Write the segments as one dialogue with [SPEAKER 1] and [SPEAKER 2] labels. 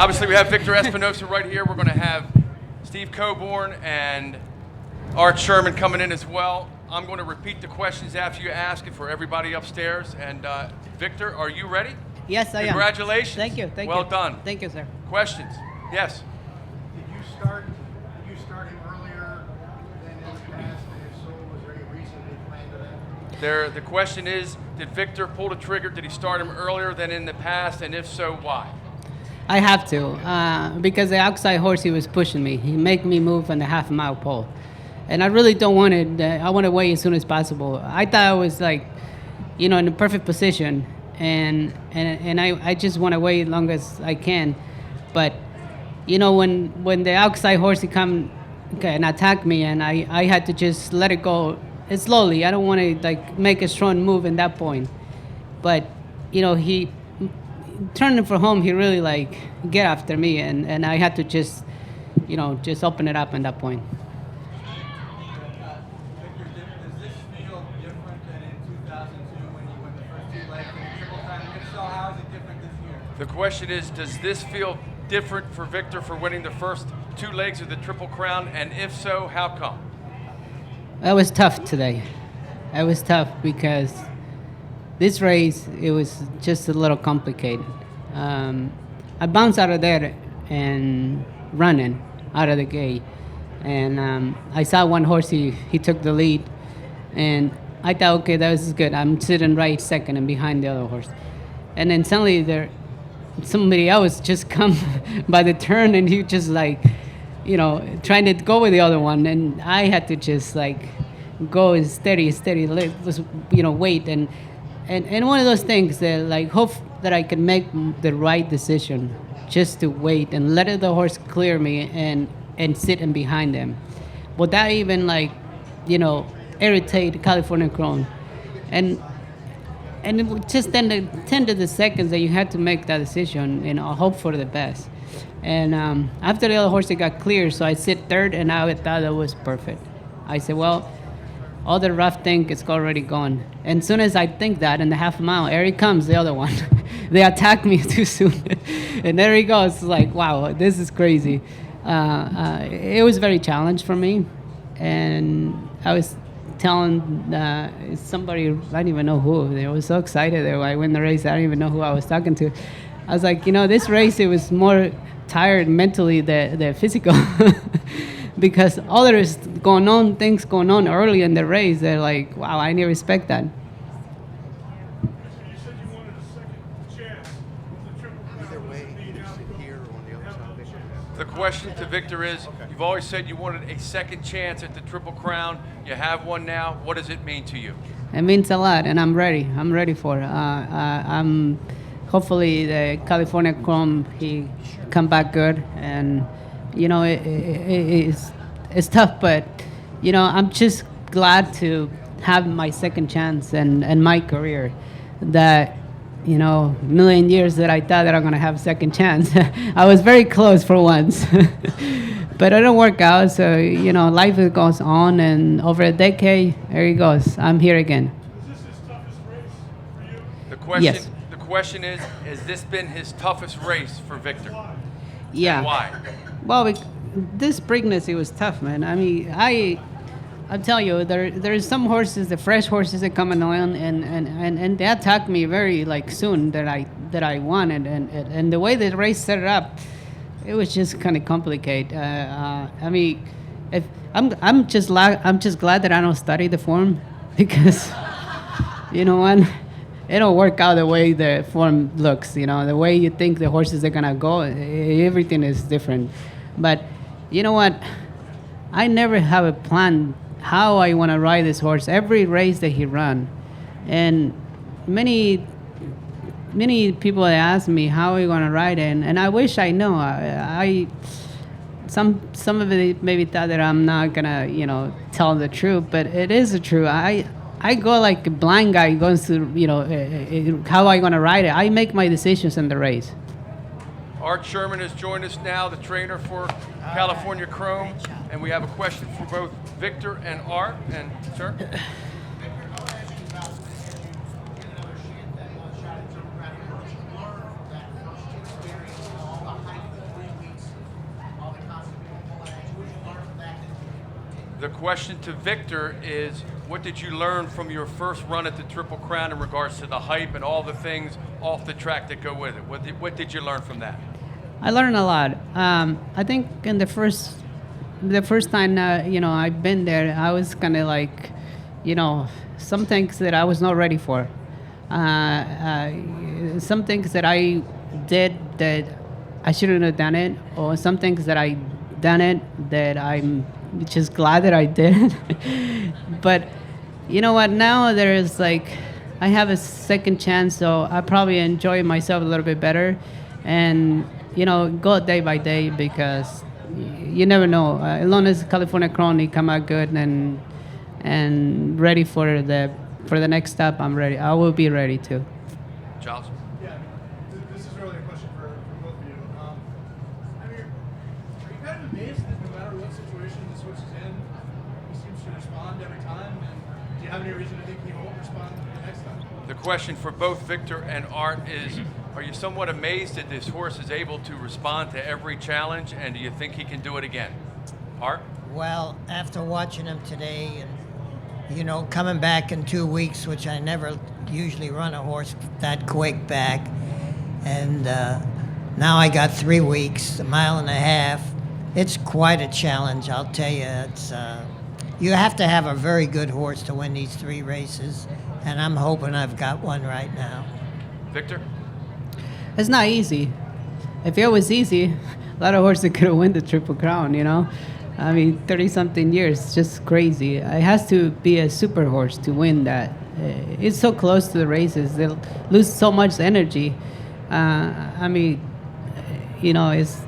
[SPEAKER 1] obviously we have Victor Espinosa right here. We're going to have Steve Coburn and Art Sherman coming in as well. I'm going to repeat the questions after you ask it for everybody upstairs. And Victor, are you ready?
[SPEAKER 2] Yes, I am.
[SPEAKER 1] Congratulations.
[SPEAKER 2] Thank you. Thank you.
[SPEAKER 1] Well done.
[SPEAKER 2] Thank you, sir.
[SPEAKER 1] Questions? Yes.
[SPEAKER 3] Did you start him earlier than in the past? And if so, was there any reason they planned to that?
[SPEAKER 1] The question is, did Victor pull the trigger? Did he start him earlier than in the past? And if so, why?
[SPEAKER 2] I have to, because the outside horse, he was pushing me. He make me move on the half-mile pole. And I really don't want it. I want to weigh as soon as possible. I thought I was like, in the perfect position. And I just want to wait as long as I can. But, when the outside horse, he come and attack me, and I had to just let it go slowly. I don't want to, make a strong move in that point. But, he turning for home, he really, get after me, and I had to just open it up at that point.
[SPEAKER 4] Victor, does this feel different than in 2002 when you won the first 2 legs in the Triple Crown? And if so, how is it different this year?
[SPEAKER 1] The question is, does this feel different for Victor for winning the first 2 legs of the Triple Crown? And if so, how come?
[SPEAKER 2] That was tough today. It was tough because this race, it was just a little complicated. I bounced out of there and running out of the gate. And I saw one horse, he took the lead. And I thought, okay, that was good. I'm sitting right second and behind the other horse. And then suddenly somebody else just come by the turn, and he just trying to go with the other one. And I had to just go steady, wait. And one of those things that hope that I can make the right decision, just to wait and let the horse clear me and sit in behind them, without even irritate California Chrome. And it was just then the 10 to the seconds that you had to make that decision, hope for the best. And after the other horse, it got clear, so I sit third, and I thought that was perfect. I said, well, all the rough thing is already gone. And as soon as I think that, in the half a mile, here he comes, the other one. They attacked me too soon. And there he goes. It's like, wow, this is crazy. It was very challenged for me. And I was telling somebody, I don't even know who, they were so excited that I win the race, I don't even know who I was talking to. I was like, this race, it was more tired mentally than physical. Because all there is things going on early in the race, they're like, wow, I didn't respect that.
[SPEAKER 5] You said you wanted a second chance. The Triple Crown
[SPEAKER 3] Either way,
[SPEAKER 5] was
[SPEAKER 3] you
[SPEAKER 5] being out
[SPEAKER 3] sit
[SPEAKER 5] of
[SPEAKER 3] here or on the other side of it.
[SPEAKER 1] The question to Victor is, you've always said you wanted a second chance at the Triple Crown. You have one now. What does it mean to you?
[SPEAKER 2] It means a lot, and I'm ready. I'm ready for it. I'm hopefully the California Chrome, he come back good, and it's tough, but I'm just glad to have my second chance and my career. That million years that I thought that I'm gonna have a second chance. I was very close for once, but it didn't work out. So life goes on, and over a decade, there he goes. I'm here again.
[SPEAKER 5] Is this his toughest race for you?
[SPEAKER 2] Yes.
[SPEAKER 1] The question is, has this been his toughest race for Victor?
[SPEAKER 2] Yeah.
[SPEAKER 1] And why?
[SPEAKER 2] Well, this Preakness, it was tough, man. I mean, I'll tell you, there's some horses, the fresh horses that come on, and they attacked me very soon that I wanted, and the way the race set it up, it was just kind of complicated. I mean, if I'm just glad that I don't study the form, because what, it don't work out the way the form looks. The way you think the horses are gonna go, everything is different. But you know what? I never have a plan how I want to ride this horse. Every race that he run, and many people ask me how are you going to ride it, and I wish I know. Some of it maybe thought that I'm not gonna tell the truth, but it is the truth. I go like a blind guy goes to how I going to ride it. I make my decisions in the race.
[SPEAKER 1] Art Sherman has joined us now, the trainer for California Chrome, and we have a question for both Victor and Art. And sir? The question to Victor is, what did you learn from your first run at the Triple Crown in regards to the hype and all the things off the track that go with it? What did you learn from that?
[SPEAKER 2] I learned a lot. I think in the first time, I've been there, I was kind of like, some things that I was not ready for. Some things that I did that I shouldn't have done it, or some things that I done it that I'm just glad that I did. But you know what? Now there's like, I have a second chance, so I probably enjoy myself a little bit better, and go day by day, because you never know. As long as California Crown come out good and ready for the next step, I'm ready. I will be ready too.
[SPEAKER 1] Charles?
[SPEAKER 3] Yeah, this is really a question for both of you. I mean, are you kind of amazed that no matter what situation he switches in, he seems to respond every time? And do you have any reason to think he won't respond the next time?
[SPEAKER 1] The question for both Victor and Art is, are you somewhat amazed that this horse is able to respond to every challenge, and do you think he can do it again? Art?
[SPEAKER 6] Well, after watching him today and, coming back in 2 weeks, which I never usually run a horse that quick back, and now I got 3 weeks, a mile and a half. It's quite a challenge, I'll tell you. It's you have to have a very good horse to win these 3 races, and I'm hoping I've got one right now.
[SPEAKER 1] Victor?
[SPEAKER 2] It's not easy. If it was easy, a lot of horses could have won the Triple Crown, I mean, 30-something years, just crazy. It has to be a super horse to win that. It's so close to the races. They'll lose so much energy. I mean, it's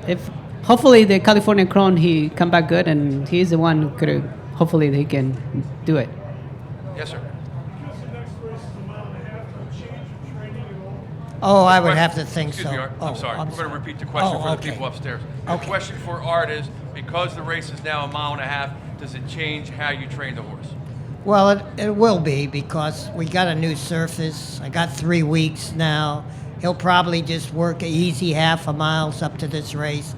[SPEAKER 2] if hopefully the California Crown, he come back good, and he's the one who could have, hopefully he can do it.
[SPEAKER 1] Yes, sir.
[SPEAKER 5] Because the next race is a mile and a half, will change your training at
[SPEAKER 6] Oh,
[SPEAKER 5] all?
[SPEAKER 6] I would have to think
[SPEAKER 1] Excuse
[SPEAKER 6] so.
[SPEAKER 1] me, Art.
[SPEAKER 6] Oh,
[SPEAKER 1] I'm sorry.
[SPEAKER 6] I'm
[SPEAKER 1] We're going to
[SPEAKER 6] sorry.
[SPEAKER 1] repeat the question for the
[SPEAKER 6] okay.
[SPEAKER 1] people upstairs. The
[SPEAKER 6] Okay.
[SPEAKER 1] question for Art is, because the race is now a mile and a half, does it change how you train the horse?
[SPEAKER 6] Well, it will be, because we got a new surface. I got 3 weeks now. He'll probably just work an easy half a mile up to this race,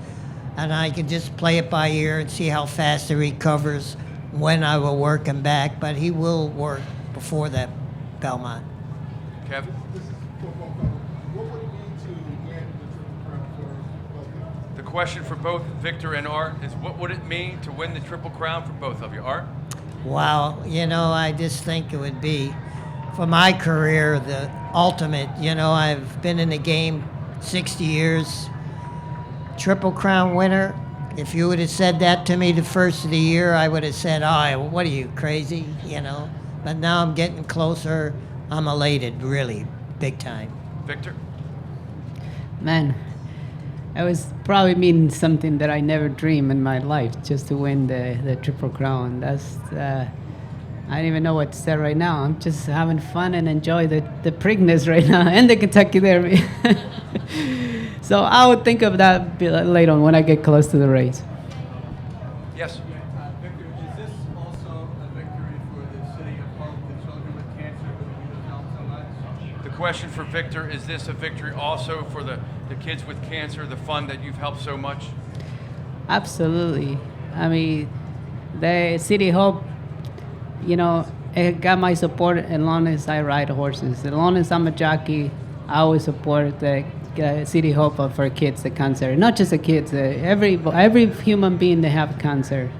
[SPEAKER 6] and I can just play it by ear and see how fast he recovers when I will work him back. But he will work before that Belmont.
[SPEAKER 1] Kevin?
[SPEAKER 3] This is for both of them. What would it mean to win the Triple Crown for both of them?
[SPEAKER 1] The question for both Victor and Art is, what would it mean to win the Triple Crown for both of you? Art?
[SPEAKER 6] Wow, I just think it would be, for my career, the ultimate. I've been in the game 60 years. Triple Crown winner. If you would have said that to me the first of the year, I would have said, oh, what are you, crazy? But now I'm getting closer. I'm elated, really, big time.
[SPEAKER 1] Victor?
[SPEAKER 2] Man, I was probably meaning something that I never dreamed in my life, just to win the Triple Crown. That's I don't even know what to say right now. I'm just having fun and enjoy the Preakness right now and the Kentucky Derby. So I would think of that later on when I get close to the race.
[SPEAKER 1] Yes.
[SPEAKER 4] Victor, is this also a victory for the city of Hope, the children with cancer who you have helped so much?
[SPEAKER 1] The question for Victor, is this a victory also for the kids with cancer, the fund that you've helped so much?
[SPEAKER 2] Absolutely. I mean, the City Hope, it got my support as long as I ride horses. As long as I'm a jockey, I always support the City Hope for kids with cancer. Not just the kids, every human being that have cancer.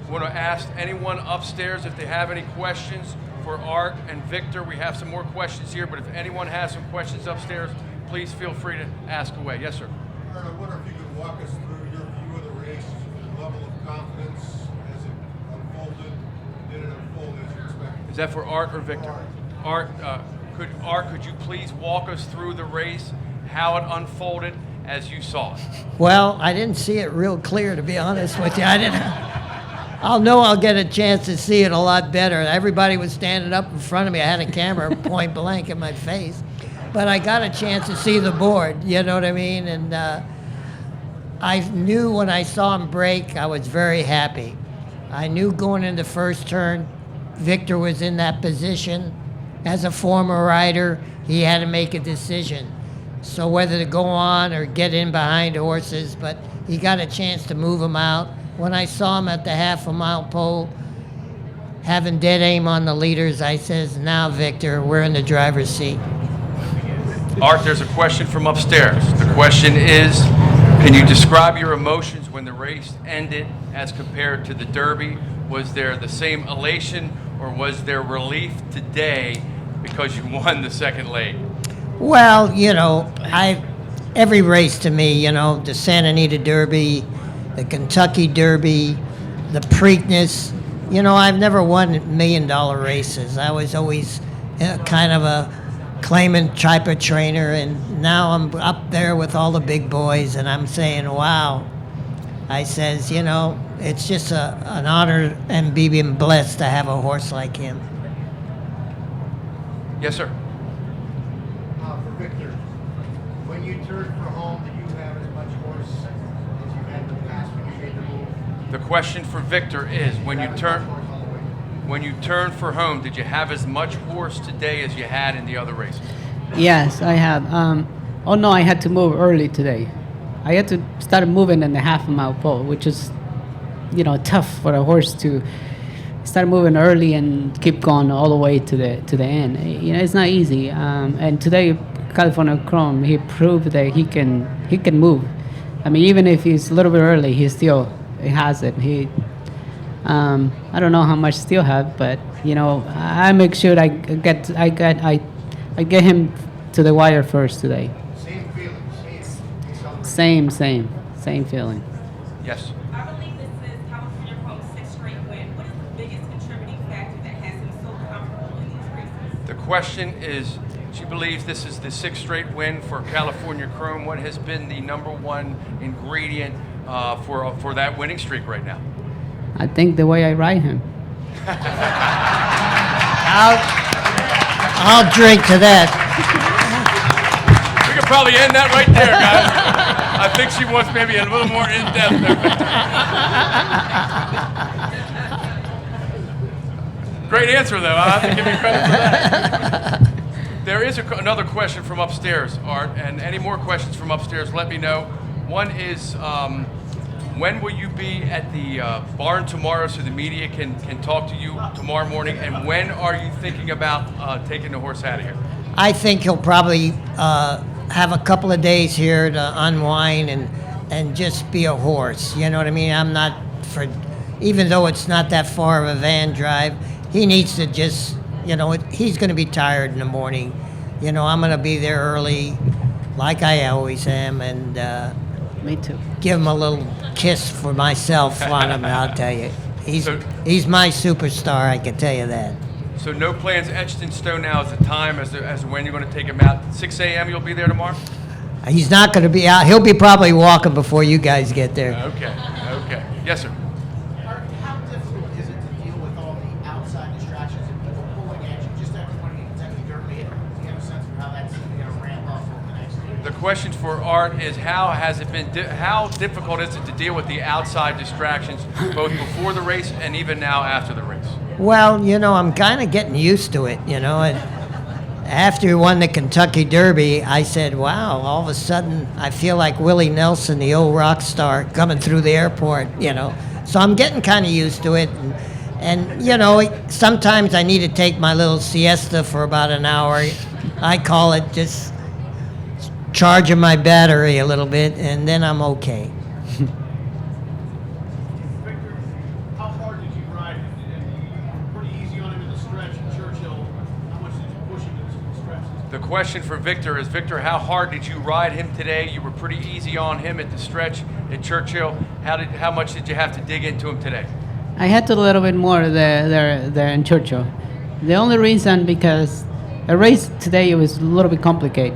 [SPEAKER 1] I want to ask anyone upstairs if they have any questions for Art and Victor. We have some more questions here, but if anyone has some questions upstairs, please feel free to ask away. Yes, sir.
[SPEAKER 3] Art, I wonder if you could walk us through your view of the race, your level of confidence as it unfolded. Did it unfold as you expected?
[SPEAKER 1] Is that for Art or Victor? Art, could you please walk us through the race, how it unfolded as you saw it?
[SPEAKER 6] Well, I didn't see it real clear, to be honest with you. I'll get a chance to see it a lot better. Everybody was standing up in front of me. I had a camera point blank in my face. But I got a chance to see the board, you know what I mean? And I knew when I saw him break, I was very happy. I knew going into first turn, Victor was in that position. As a former rider, he had to make a decision. So whether to go on or get in behind horses, but he got a chance to move him out. when I saw him at the half a mile pole, having dead aim on the leaders, I says, now, Victor, we're in the driver's seat.
[SPEAKER 1] Art, there's a question from upstairs. The question is, can you describe your emotions when the race ended as compared to the Derby? Was there the same elation, or was there relief today because you won the second leg?
[SPEAKER 6] Well, you know, every race to me, you know, the Santa Anita Derby, the Kentucky Derby, the Preakness, you know, I've never won $1 million races. I was always kind of a claimant type of trainer, and now I'm up there with all the big boys, and I'm saying, wow. I says, you know, it's just an honor and being blessed to have a horse like him.
[SPEAKER 1] Yes, sir.
[SPEAKER 7] For Victor, when you turned for home, did you have as much horse as you had in the past when you made the move?
[SPEAKER 1] The question for Victor is, when you turn for home, did you have as much horse today as you had in the other races?
[SPEAKER 2] Yes, I have. Oh no, I had to move early today. I had to start moving in the half a mile pole, which is, you know, tough for a horse to start moving early and keep going all the way to the end. You know, it's not easy. And today, California Chrome, he proved that he can move. I mean, even if he's a little bit early, he still has it. I don't know how much still have, but you know, I make sure I get him to the wire first today.
[SPEAKER 7] Same feeling,
[SPEAKER 2] Same feeling.
[SPEAKER 1] Yes.
[SPEAKER 8] I believe this is California Chrome's sixth straight win. What is the biggest contributing factor that has him so comfortable in these races?
[SPEAKER 1] The question is, she believes this is the sixth straight win for California Chrome. What has been the number one ingredient for that winning streak right now?
[SPEAKER 2] I think the way I ride him.
[SPEAKER 6] I'll drink to that.
[SPEAKER 1] We could probably end that right there, guys. I think she wants maybe a little more in depth there. Great answer, though. I have to give you credit for that. There is another question from upstairs, Art, and any more questions from upstairs, let me know. One is, when will you be at the barn tomorrow so the media can talk to you tomorrow morning? And when are you thinking about taking the horse out of here?
[SPEAKER 6] I think he'll probably have a couple of days here to unwind and just be a horse. You know what I mean? I'm not for, even though it's not that far of a van drive, he needs to just, you know, he's going to be tired in the morning. You know, I'm going to be there early, like I always am, and
[SPEAKER 2] Me too.
[SPEAKER 6] give him a little kiss for myself on him. I'll tell you, he's my superstar. I can tell you that.
[SPEAKER 1] So no plans etched in stone now as the time, as to when you're going to take him out. 6 a.m. you'll be there tomorrow?
[SPEAKER 6] He's not going to be out. He'll be probably walking before you guys get there.
[SPEAKER 1] Okay. Yes, sir.
[SPEAKER 7] How difficult is it to deal with all the outside distractions and people pulling at you just after winning a Kentucky Derby? Do you have a sense of how that's going to ramp up over the next year?
[SPEAKER 1] The question for Art is, how difficult is it to deal with the outside distractions, both before the race and even now after the race?
[SPEAKER 6] Well, you know, I'm kind of getting used to it, you know. And after we won the Kentucky Derby, I said, wow, all of a sudden I feel like Willie Nelson, the old rock star, coming through the airport, you know. So I'm getting kind of used to it. And, you know, sometimes I need to take my little siesta for about an hour. I call it just charging my battery a little bit, and then I'm okay.
[SPEAKER 3] Victor, how hard did you ride him? Pretty easy on him in the stretch in Churchill. How much did you push him in the stretches?
[SPEAKER 1] The question for Victor is, Victor, how hard did you ride him today? You were pretty easy on him at the stretch at Churchill. How much did you have to dig into him today?
[SPEAKER 2] I had to a little bit more there in Churchill. The only reason, because the race today it was a little bit complicated.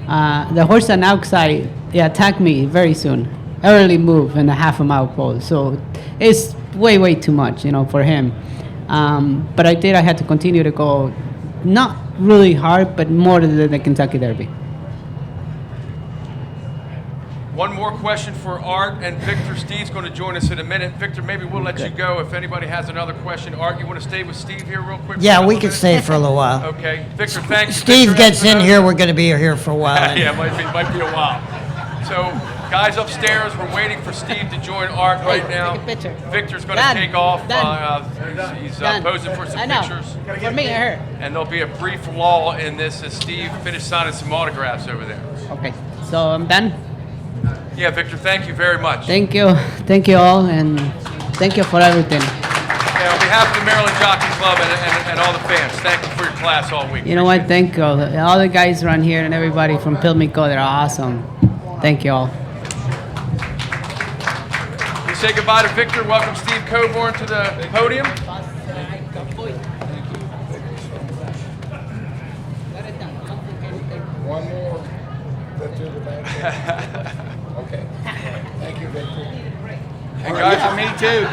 [SPEAKER 2] The horse on outside, he attacked me very soon. Early move in a half a mile pole. So it's way too much, you know, for him. But I had to continue to go, not really hard, but more than the Kentucky Derby.
[SPEAKER 1] One more question for Art and Victor. Steve's going to join us in a minute. Victor, maybe we'll let you go if anybody has another question. Art, you want to stay with Steve here real quick?
[SPEAKER 6] Yeah, we can stay for a little while.
[SPEAKER 1] Okay. Victor, thanks.
[SPEAKER 6] Steve
[SPEAKER 1] Victor,
[SPEAKER 6] gets in here, we're going to be here for a while.
[SPEAKER 1] yeah, might be a while. So Guys upstairs, we're waiting for Steve to join Art right now.
[SPEAKER 2] take a picture.
[SPEAKER 1] Victor's going to
[SPEAKER 2] Done.
[SPEAKER 1] take off.
[SPEAKER 2] Done.
[SPEAKER 1] He's
[SPEAKER 2] Done.
[SPEAKER 1] posing for some
[SPEAKER 2] I know.
[SPEAKER 1] pictures.
[SPEAKER 2] For me and her.
[SPEAKER 1] And there'll be a brief lull in this as Steve finished signing some autographs over there.
[SPEAKER 2] Okay, so I'm done.
[SPEAKER 1] Yeah, Victor, thank you very much.
[SPEAKER 2] Thank you all, and thank you for everything.
[SPEAKER 1] Yeah, on behalf of the Maryland Jockey Club and all the fans, thank you for your class all week.
[SPEAKER 2] You know what? Thank you all the guys around here and everybody from Pilmico. They're awesome. Thank you all.
[SPEAKER 1] We say goodbye to Victor. Welcome Steve Coburn to the podium.
[SPEAKER 9] One more. Let's do the back. Okay. Thank you, Victor.
[SPEAKER 1] And guys,
[SPEAKER 9] Yeah, me too.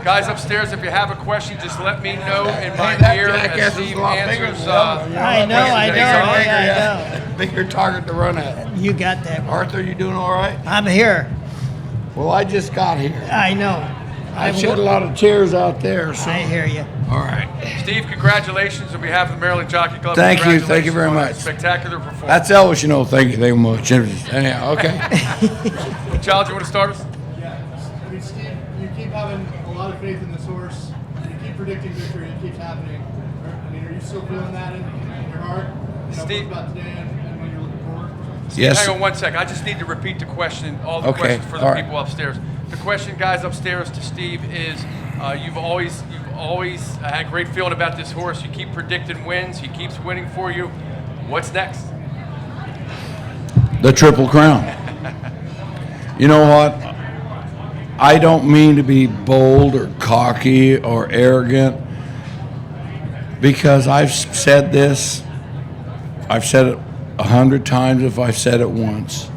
[SPEAKER 1] Guys upstairs, if you have a question, just let me know in my
[SPEAKER 9] That
[SPEAKER 1] ear
[SPEAKER 9] jackass
[SPEAKER 1] as
[SPEAKER 9] is
[SPEAKER 1] Steve
[SPEAKER 9] a lot bigger
[SPEAKER 1] answers.
[SPEAKER 9] than the other one.
[SPEAKER 6] I know.
[SPEAKER 9] Bigger target to run at.
[SPEAKER 6] You got that.
[SPEAKER 9] Arthur, you doing all right?
[SPEAKER 6] I'm here.
[SPEAKER 9] Well, I just got here.
[SPEAKER 6] I know.
[SPEAKER 9] I shed a lot of tears out there. So.
[SPEAKER 6] I hear you.
[SPEAKER 9] All right.
[SPEAKER 1] Steve, congratulations on behalf of the Maryland Jockey Club.
[SPEAKER 9] Thank you
[SPEAKER 1] Congratulations
[SPEAKER 9] very
[SPEAKER 1] on a
[SPEAKER 9] much.
[SPEAKER 1] Spectacular performance.
[SPEAKER 9] That's Elvis, you know. Thank you very much. Anyhow, okay.
[SPEAKER 1] Charles, you want to start us?
[SPEAKER 3] Yeah. I mean, Steve, you keep having a lot of faith in this horse. You keep predicting victory. It keeps happening. I mean, are you still feeling that in your heart? You know,
[SPEAKER 1] Steve-
[SPEAKER 3] both about today and when you're looking forward?
[SPEAKER 9] Yes.
[SPEAKER 1] Hang on one sec. I just need to repeat the question, all the
[SPEAKER 9] Okay,
[SPEAKER 1] questions for the
[SPEAKER 9] all right.
[SPEAKER 1] people upstairs. The question, guys, upstairs to Steve is, you've always had a great feeling about this horse. You keep predicting wins. He keeps winning for you. What's next?
[SPEAKER 9] The Triple Crown. You know what? I don't mean to be bold or cocky or arrogant because I've said this. I've said it 100 times if I've said it once.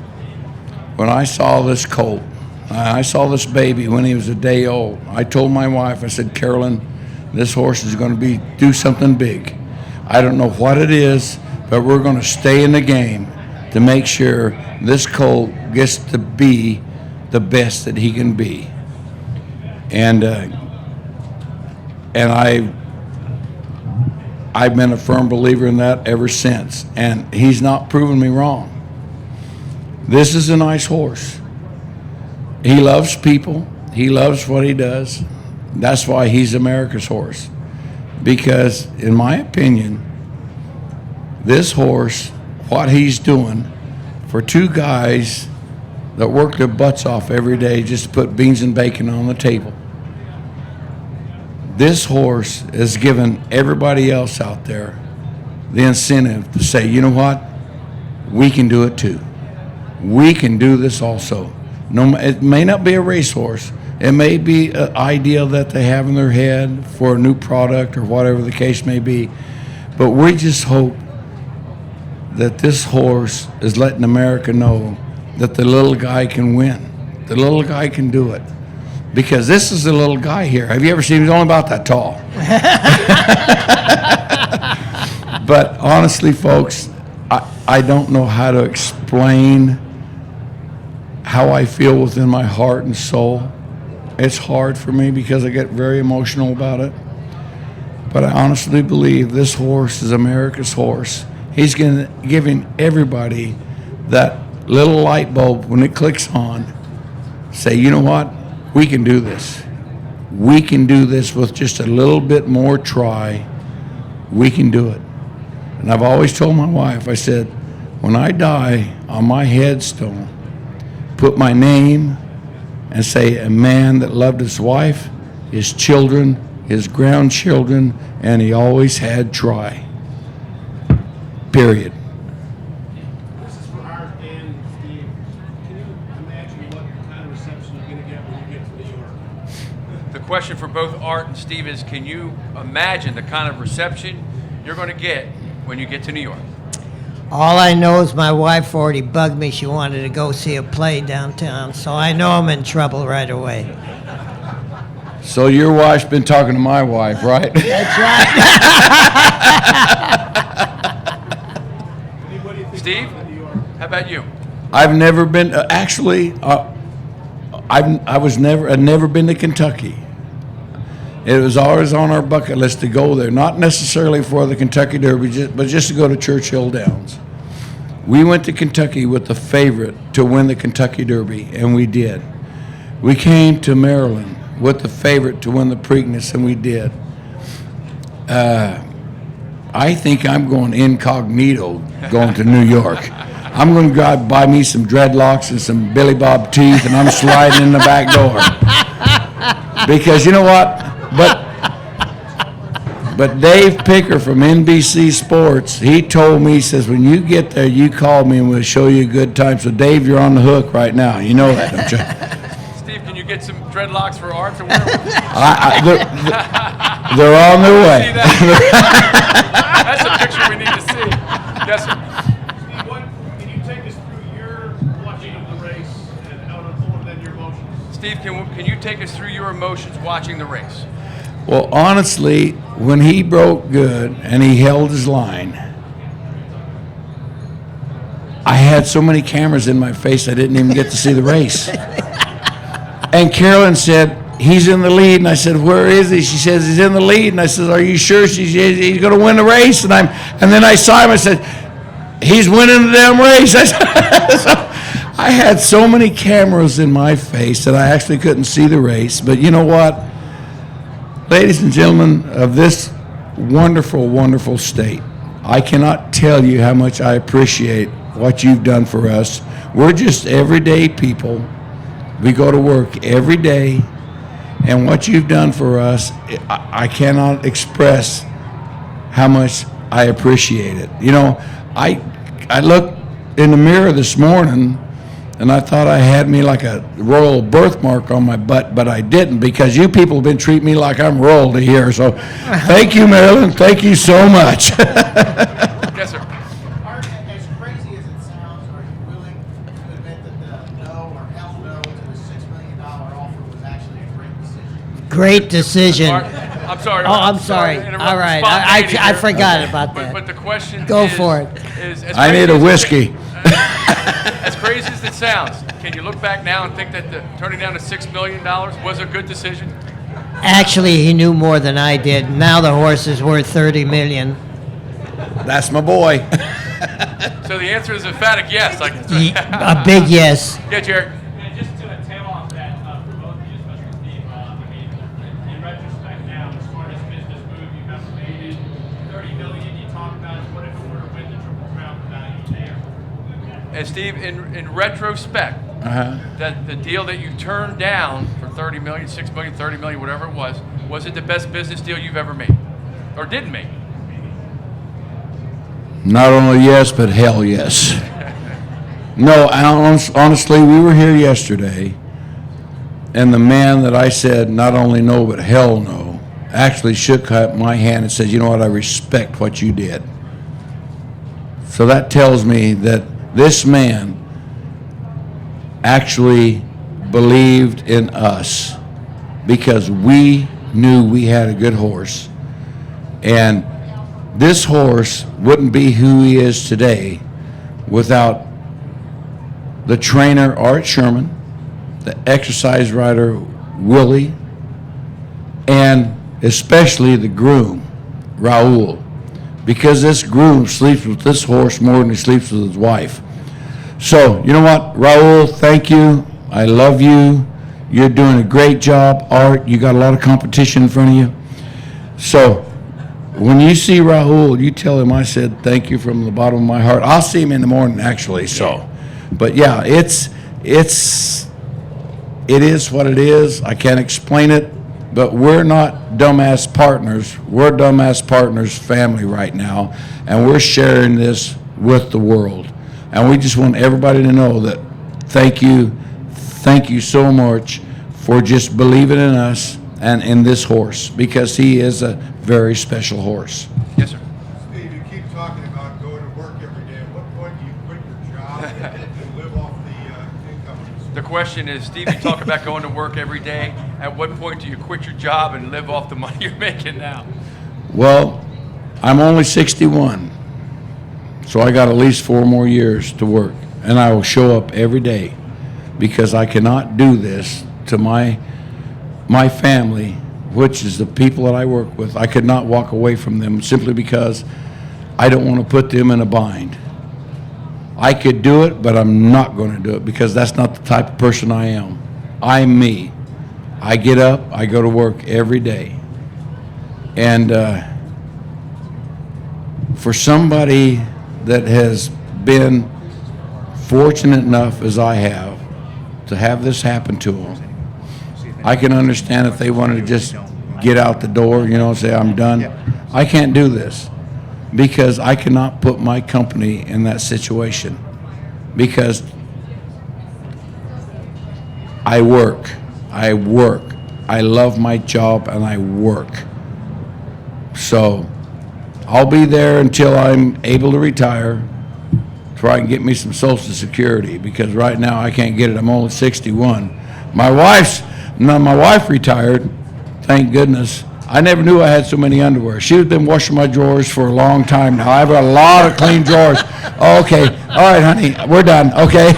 [SPEAKER 9] When I saw this colt, I saw this baby when he was a day old. I told my wife, I said, Carolyn, this horse is going to do something big. I don't know what it is, but we're going to stay in the game to make sure this colt gets to be the best that he can be. And I've been a firm believer in that ever since. And he's not proven me wrong. This is a nice horse. He loves people. He loves what he does. That's why he's America's horse. Because, in my opinion, this horse, what he's doing for two guys that work their butts off every day just to put beans and bacon on the table, this horse has given everybody else out there the incentive to say, you know what? We can do it too. We can do this also. No, it may not be a racehorse. It may be an idea that they have in their head for a new product or whatever the case may be. But we just hope that this horse is letting America know that the little guy can win. The little guy can do it. Because this is the little guy here. Have you ever seen him? He's only about that tall. But honestly, folks, I don't know how to explain how I feel within my heart and soul. It's hard for me because I get very emotional about it. But I honestly believe this horse is America's horse. He's giving everybody that little light bulb when it clicks on. Say, you know what? We can do this. We can do this with just a little bit more try. We can do it. And I've always told my wife, I said, when I die on my headstone, put my name and say a man that loved his wife, his children, his grandchildren, and he always had try. Period.
[SPEAKER 5] This is for Art and Steve. Can you imagine what kind of reception you're going to get when you get to New York?
[SPEAKER 1] The question for both Art and Steve is, can you imagine the kind of reception you're going to get when you get to New York?
[SPEAKER 6] All I know is my wife already bugged me. She wanted to go see a play downtown, so I know I'm in trouble right away.
[SPEAKER 9] So your wife's been talking to my wife, right?
[SPEAKER 6] That's right.
[SPEAKER 1] Steve, how about you?
[SPEAKER 9] I've never been. I'd never been to Kentucky. It was always on our bucket list to go there, not necessarily for the Kentucky Derby, but just to go to Churchill Downs. We went to Kentucky with the favorite to win the Kentucky Derby, and we did. We came to Maryland with the favorite to win the Preakness, and we did. I think I'm going incognito going to New York. I'm going to go buy me some dreadlocks and some Billy Bob teeth, and I'm sliding in the back door. Because you know what? But Dave Picker from NBC Sports, he told me, he says, when you get there, you call me and we'll show you a good time. So, Dave, you're on the hook right now. You know that, don't you?
[SPEAKER 1] Steve, can you get some dreadlocks for Art to wear?
[SPEAKER 9] They're on their way.
[SPEAKER 1] See that? That's a picture we need to see. Yes, sir.
[SPEAKER 3] Steve, can you take us through your watching of the race and how it unfolded and your emotions?
[SPEAKER 1] Steve, can you take us through your emotions watching the race?
[SPEAKER 9] Well, honestly, when he broke good and he held his line, I had so many cameras in my face I didn't even get to see the race. And Carolyn said, he's in the lead. And I said, where is he? She says, he's in the lead. And I said, are you sure? She said, he's going to win the race. And then I saw him. I said, he's winning the damn race. I had so many cameras in my face that I actually couldn't see the race. But you know what? Ladies and gentlemen of this wonderful, wonderful state, I cannot tell you how much I appreciate what you've done for us. We're just everyday people. We go to work every day, and what you've done for us, I cannot express how much I appreciate it. You know, I looked in the mirror this morning, and I thought I had me like a royal birthmark on my butt, but I didn't, because you people have been treating me like I'm royalty here. So thank you, Marilyn. Thank you so much.
[SPEAKER 1] Yes, sir.
[SPEAKER 7] Art, as crazy as it sounds, are you willing to admit that the no or hell no to the $6 million offer was actually a great decision?
[SPEAKER 6] Great decision.
[SPEAKER 1] Art, I'm sorry.
[SPEAKER 6] Oh, I'm sorry.
[SPEAKER 1] to interrupt
[SPEAKER 6] All
[SPEAKER 1] the
[SPEAKER 6] right.
[SPEAKER 1] spontaneity
[SPEAKER 6] I
[SPEAKER 1] here.
[SPEAKER 6] forgot about that.
[SPEAKER 1] But the question
[SPEAKER 6] Go
[SPEAKER 1] is,
[SPEAKER 6] for it.
[SPEAKER 1] is as
[SPEAKER 9] I need
[SPEAKER 1] crazy
[SPEAKER 9] a
[SPEAKER 1] as
[SPEAKER 9] whiskey.
[SPEAKER 1] As crazy as it sounds, can you look back now and think that turning down the $6 million was a good decision?
[SPEAKER 6] Actually, he knew more than I did. Now the horse is worth $30 million.
[SPEAKER 9] That's my boy.
[SPEAKER 1] So the answer is emphatic yes.
[SPEAKER 6] A big yes.
[SPEAKER 1] Yeah, Jared.
[SPEAKER 3] And just to tail off that, for both of you, especially Steve, I mean, in retrospect now, the smartest business move you've ever made, $30 million you talk about is what if it were to win the Triple Crown without you there?
[SPEAKER 1] And Steve, in retrospect, that the deal that you turned down for $30 million, $6 million, $30 million, whatever it was it the best business deal you've ever made? Or didn't make?
[SPEAKER 9] Not only yes, but hell yes. No, honestly, we were here yesterday, and the man that I said not only no, but hell no, actually shook my hand and said, you know what, I respect what you did. So that tells me that this man actually believed in us because we knew we had a good horse. And this horse wouldn't be who he is today without the trainer, Art Sherman, the exercise rider, Willie, and especially the groom, Raul, because this groom sleeps with this horse more than he sleeps with his wife. So, you know what, Raul, thank you. I love you. You're doing a great job. Art, you got a lot of competition in front of you. So, when you see Raul, you tell him I said thank you from the bottom of my heart. I'll see him in the morning, actually. So, but yeah, it is what it is. I can't explain it, but we're not dumbass partners. We're dumbass partners family right now, and we're sharing this with the world. And we just want everybody to know that thank you so much for just believing in us and in this horse, because he is a very special horse.
[SPEAKER 1] Yes, sir.
[SPEAKER 10] Steve, you keep talking about going to work every day. At what point do you quit your job and live off the income?
[SPEAKER 1] The question is, Steve, you talk about going to work every day. At what point do you quit your job and live off the money you're making now?
[SPEAKER 9] Well, I'm only 61, so I got at least 4 more years to work, and I will show up every day, because I cannot do this to my family, which is the people that I work with. I could not walk away from them simply because I don't want to put them in a bind. I could do it, but I'm not going to do it because that's not the type of person I am. I'm me. I get up, I go to work every day. And for somebody that has been fortunate enough as I have to have this happen to them, I can understand if they wanted to just get out the door, and say, I'm done. I can't do this because I cannot put my company in that situation because I work. I love my job and I work. So I'll be there until I'm able to retire, try and get me some Social Security because right now I can't get it. I'm only 61. My wife retired, thank goodness. I never knew I had so many underwear. She's been washing my drawers for a long time now. I have a lot of clean drawers. Okay, all right, honey, we're done. Okay.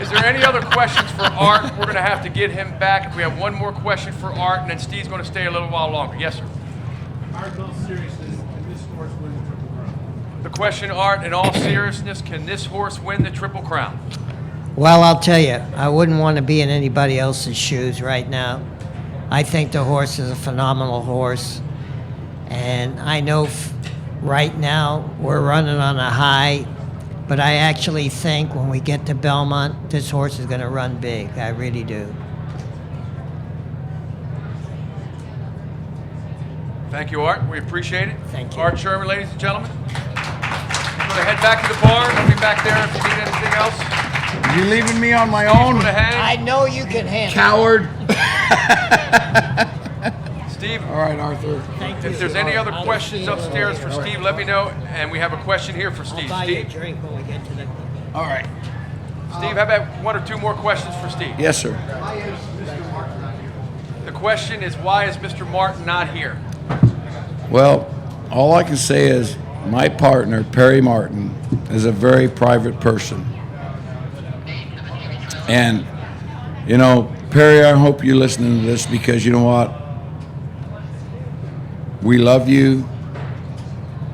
[SPEAKER 1] Is there any other questions for Art? We're going to have to get him back. If we have one more question for Art, and then Steve's going to stay a little while longer. Yes, sir.
[SPEAKER 5] Art, in all seriousness, can this horse win the Triple Crown?
[SPEAKER 1] The question, Art, in all seriousness, can this horse win the Triple Crown?
[SPEAKER 6] Well, I'll tell you, I wouldn't want to be in anybody else's shoes right now. I think the horse is a phenomenal horse. And I know right now we're running on a high, but I actually think when we get to Belmont, this horse is going to run big. I really do.
[SPEAKER 1] Thank you, Art. We appreciate it.
[SPEAKER 6] Thank you.
[SPEAKER 1] Art Sherman, ladies and gentlemen. We're going to head back to the barn. I'll be back there if you need anything else.
[SPEAKER 9] You leaving me on my
[SPEAKER 1] Steve's
[SPEAKER 9] own?
[SPEAKER 1] going to hang.
[SPEAKER 6] I know you can handle
[SPEAKER 9] Coward.
[SPEAKER 1] Steve,
[SPEAKER 9] All right, Arthur.
[SPEAKER 6] it.
[SPEAKER 1] if there's any other questions upstairs for Steve, let me know. And we have a question here for
[SPEAKER 6] I'll
[SPEAKER 1] Steve.
[SPEAKER 6] buy you a
[SPEAKER 1] Steve,
[SPEAKER 6] drink when we get to the...
[SPEAKER 9] All right.
[SPEAKER 1] Steve, how about one or two more questions for Steve?
[SPEAKER 9] Yes, sir.
[SPEAKER 1] The question is, why is Mr. Martin not here?
[SPEAKER 9] Well, all I can say is my partner, Perry Martin, is a very private person. And, Perry, I hope you're listening to this because you know what? We love you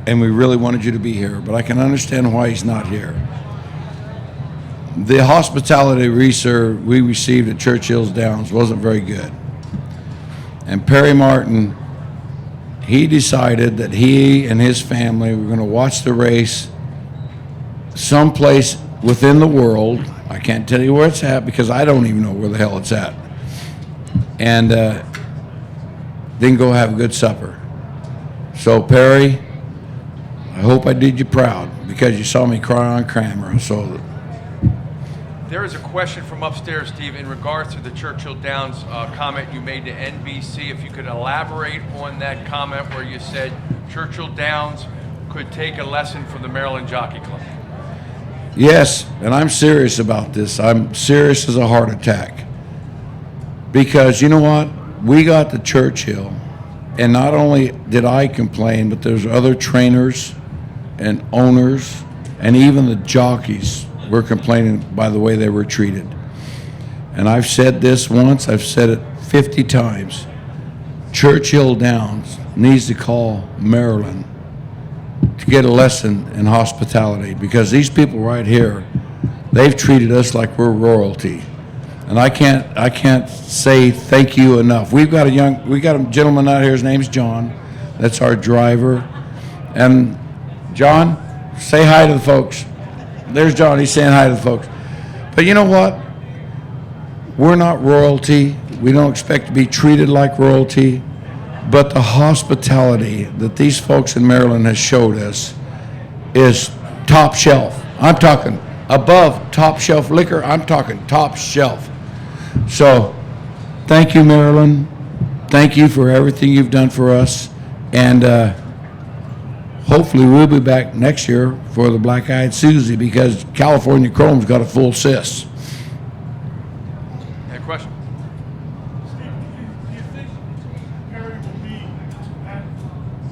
[SPEAKER 9] and we really wanted you to be here, but I can understand why he's not here. The hospitality we received at Churchill's Downs wasn't very good. And Perry Martin, he decided that he and his family were going to watch the race someplace within the world. I can't tell you where it's at because I don't even know where the hell it's at. And then go have a good supper. So Perry, I hope I did you proud because you saw me cry on camera. So
[SPEAKER 1] There is a question from upstairs, Steve, in regards to the Churchill Downs comment you made to NBC. If you could elaborate on that comment where you said Churchill Downs could take a lesson from the Maryland Jockey Club.
[SPEAKER 9] yes, and I'm serious about this. I'm serious as a heart attack. Because you know what? We got to Churchill, and not only did I complain, but there's other trainers and owners, and even the jockeys were complaining by the way they were treated. And I've said this once, I've said it 50 times. Churchill Downs needs to call Maryland to get a lesson in hospitality because these people right here, they've treated us like we're royalty. And I can't say thank you enough. We got a gentleman out here, his name's John. That's our driver. And John, say hi to the folks. There's John, he's saying hi to the folks. But you know what? We're not royalty. We don't expect to be treated like royalty. But the hospitality that these folks in Maryland has showed us is top shelf. I'm talking above top shelf liquor. I'm talking top shelf. So thank you, Maryland. Thank you for everything you've done for us. And hopefully we'll be back next year for the Black-Eyed Susie because California Chrome's got a full cis.
[SPEAKER 1] Any question?
[SPEAKER 3] Steve, do you think Perry will be at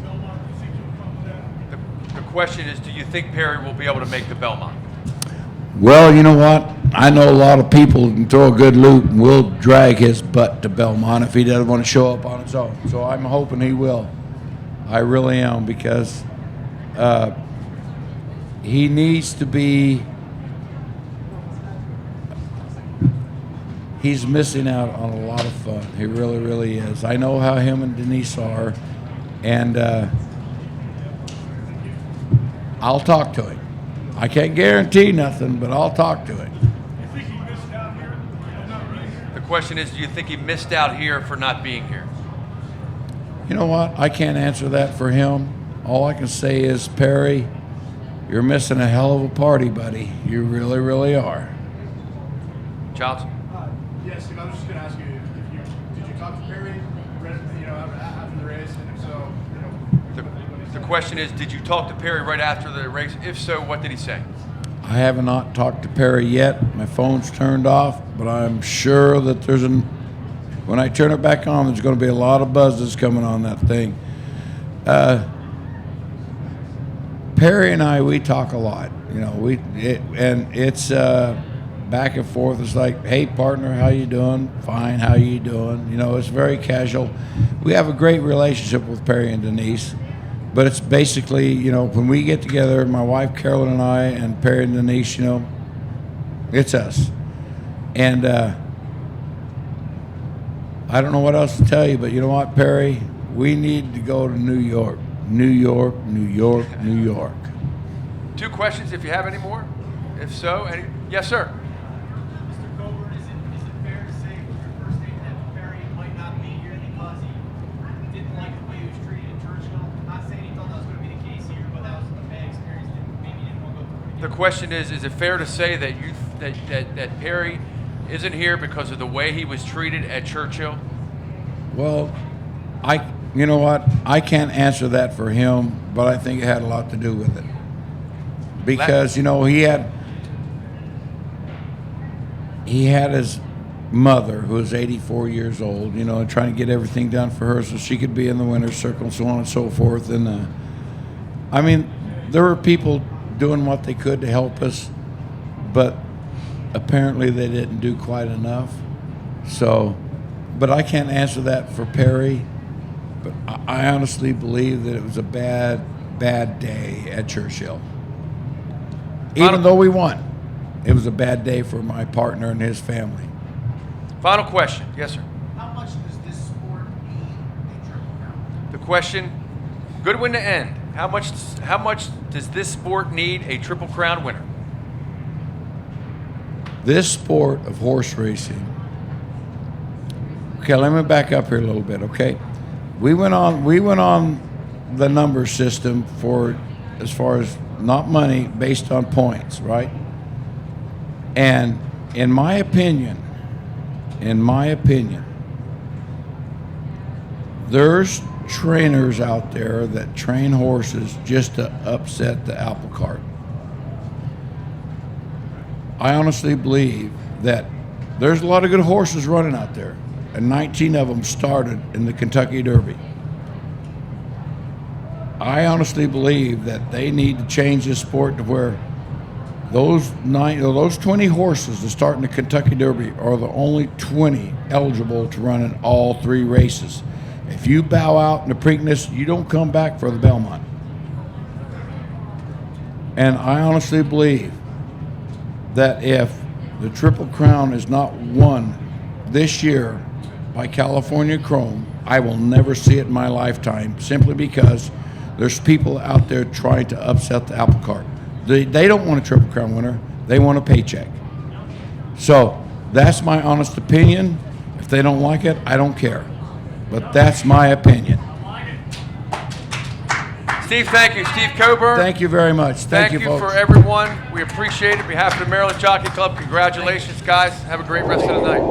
[SPEAKER 3] Belmont? Do you think he'll come with that?
[SPEAKER 1] The question is, do you think Perry will be able to make the Belmont?
[SPEAKER 9] Well, you know what? I know a lot of people can throw a good loop and will drag his butt to Belmont if he doesn't want to show up on his own. So I'm hoping he will. I really am because he needs to be. He's missing out on a lot of fun. He really, really is. I know how him and Denise are, and I'll talk to him. I can't guarantee nothing, but I'll talk to him.
[SPEAKER 1] The question is, do you think he missed out here for not being here?
[SPEAKER 9] You know what? I can't answer that for him. All I can say is, Perry, you're missing a hell of a party, buddy. You really, really are.
[SPEAKER 1] Johnson?
[SPEAKER 3] Yes, Steve, I was just going to ask you, did you talk to Perry, after the race, and if so,
[SPEAKER 1] The question is, did you talk to Perry right after the race? If so, what did he say?
[SPEAKER 9] I have not talked to Perry yet. My phone's turned off, but I'm sure that when I turn it back on, there's going to be a lot of buzzes coming on that thing. Perry and I, we talk a lot. And it's back and forth. It's like, hey, partner, how you doing? Fine, how you doing? It's very casual. We have a great relationship with Perry and Denise, but it's basically, when we get together, my wife Carolyn and I, and Perry and Denise, it's us. And I don't know what else to tell you, but you know what, Perry? We need to go to New York. New York, New York, New York.
[SPEAKER 1] 2 questions, if you have any more. If so, yes, sir.
[SPEAKER 7] Mr. Coburn, is it fair to say from your first statement that Perry might not be here because he didn't like the way he was treated in Churchill? Not saying he thought that was going to be the case here, but that was a bad experience that maybe he didn't want to go through again.
[SPEAKER 1] The question is it fair to say that that Perry isn't here because of the way he was treated at Churchill?
[SPEAKER 9] Well, you know what? I can't answer that for him, but I think it had a lot to do with it. Because, he had his mother, who was 84 years old, and trying to get everything done for her so she could be in the winner's circle and so on and so forth. And, there were people doing what they could to help us, but apparently they didn't do quite enough. So, but I can't answer that for Perry. But I honestly believe that it was a bad day at Churchill. Even though we won, it was a bad day for my partner and his family.
[SPEAKER 1] Final question. Yes, sir.
[SPEAKER 7] How much does this sport need a Triple Crown?
[SPEAKER 1] The question, good win to end. How much does this sport need a Triple Crown winner?
[SPEAKER 9] This sport of horse racing. Okay, let me back up here a little bit, okay? We went on the number system for as far as not money based on points, right? And in my opinion, there's trainers out there that train horses just to upset the apple cart. I honestly believe that there's a lot of good horses running out there, and 19 of them started in the Kentucky Derby. I honestly believe that they need to change this sport to where those 20 horses that start in the Kentucky Derby are the only 20 eligible to run in all 3 races. If you bow out in the Preakness, you don't come back for the Belmont. And I honestly believe that if the Triple Crown is not won this year by California Chrome, I will never see it in my lifetime, simply because there's people out there trying to upset the apple cart. They don't want a Triple Crown winner. They want a paycheck. So that's my honest opinion. If they don't like it, I don't care. But that's my opinion.
[SPEAKER 1] Steve, thank you. Steve Coburn.
[SPEAKER 9] Thank you very much. Thank you, folks.
[SPEAKER 1] for everyone. We appreciate it. On behalf of the Maryland Jockey Club, congratulations, guys. Have a great rest of the night.